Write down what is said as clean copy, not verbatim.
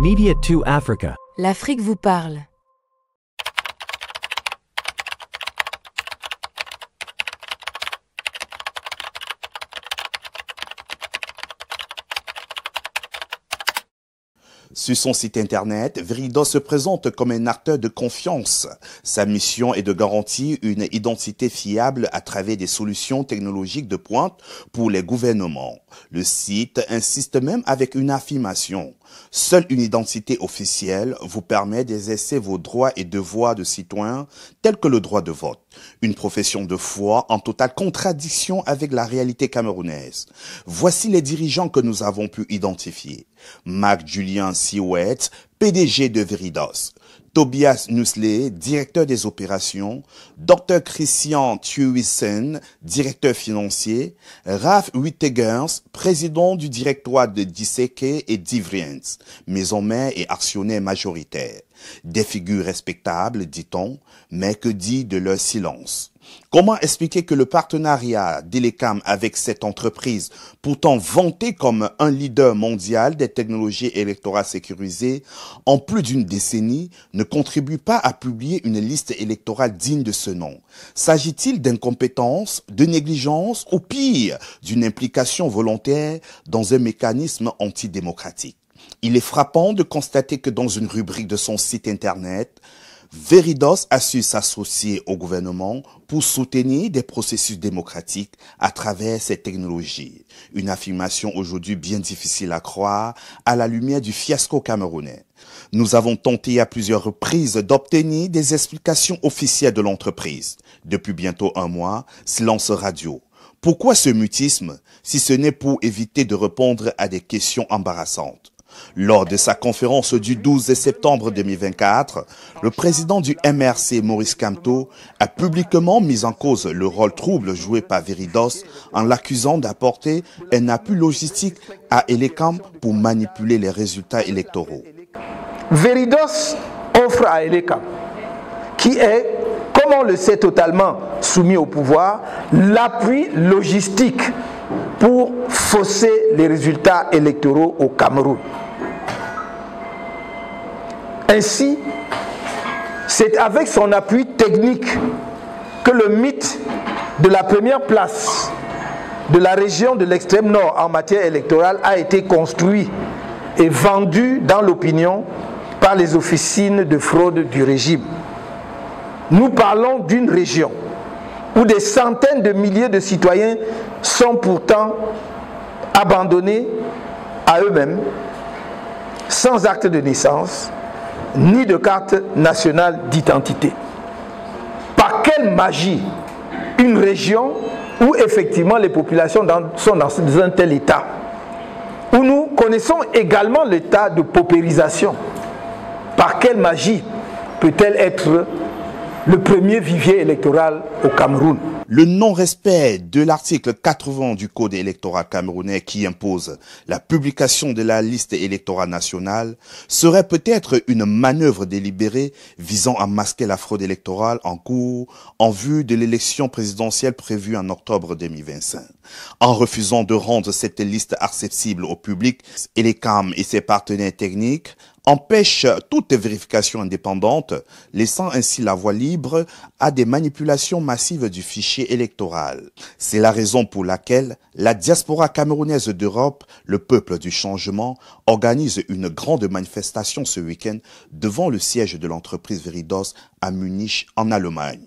Media 2 Africa. L'Afrique vous parle. Sur son site internet, Veridos se présente comme un acteur de confiance. Sa mission est de garantir une identité fiable à travers des solutions technologiques de pointe pour les gouvernements. Le site insiste même avec une affirmation. Seule une identité officielle vous permet d'exercer vos droits et devoirs de citoyen tels que le droit de vote. Une profession de foi en totale contradiction avec la réalité camerounaise. Voici les dirigeants que nous avons pu identifier. Marc Julien Siouet, PDG de Veridos. Tobias Nusley, directeur des opérations, Dr Christian Thuisen, directeur financier, Ralph Wittegers, président du directoire de Diseke et Divriens, maison mère et actionnaire majoritaire. Des figures respectables, dit-on, mais que dit de leur silence? Comment expliquer que le partenariat d'Elecam avec cette entreprise, pourtant vantée comme un leader mondial des technologies électorales sécurisées, en plus d'une décennie, ne contribue pas à publier une liste électorale digne de ce nom? S'agit-il d'incompétence, de négligence, ou pire, d'une implication volontaire dans un mécanisme antidémocratique? Il est frappant de constater que dans une rubrique de son site internet, Veridos a su s'associer au gouvernement pour soutenir des processus démocratiques à travers ces technologies. Une affirmation aujourd'hui bien difficile à croire à la lumière du fiasco camerounais. Nous avons tenté à plusieurs reprises d'obtenir des explications officielles de l'entreprise. Depuis bientôt un mois, silence radio. Pourquoi ce mutisme, si ce n'est pour éviter de répondre à des questions embarrassantes? Lors de sa conférence du 12 septembre 2024, le président du MRC, Maurice Kamto, a publiquement mis en cause le rôle trouble joué par Veridos en l'accusant d'apporter un appui logistique à Elecam pour manipuler les résultats électoraux. Veridos offre à Elecam, qui est, comme on le sait, totalement soumis au pouvoir, l'appui logistique pour fausser les résultats électoraux au Cameroun. Ainsi, c'est avec son appui technique que le mythe de la première place de la région de l'extrême nord en matière électorale a été construit et vendu dans l'opinion par les officines de fraude du régime. Nous parlons d'une région où des centaines de milliers de citoyens sont pourtant abandonnés à eux-mêmes, sans acte de naissance, ni de carte nationale d'identité. Par quelle magie une région où effectivement les populations sont dans un tel état, où nous connaissons également l'état de paupérisation, par quelle magie peut-elle être le premier vivier électoral au Cameroun? Le non-respect de l'article 80 du Code électoral camerounais qui impose la publication de la liste électorale nationale serait peut-être une manœuvre délibérée visant à masquer la fraude électorale en cours en vue de l'élection présidentielle prévue en octobre 2025. En refusant de rendre cette liste accessible au public, Elecam et ses partenaires techniques empêche toute vérification indépendante, laissant ainsi la voie libre à des manipulations massives du fichier électoral. C'est la raison pour laquelle la diaspora camerounaise d'Europe, le peuple du changement, organise une grande manifestation ce week-end devant le siège de l'entreprise Veridos à Munich, en Allemagne.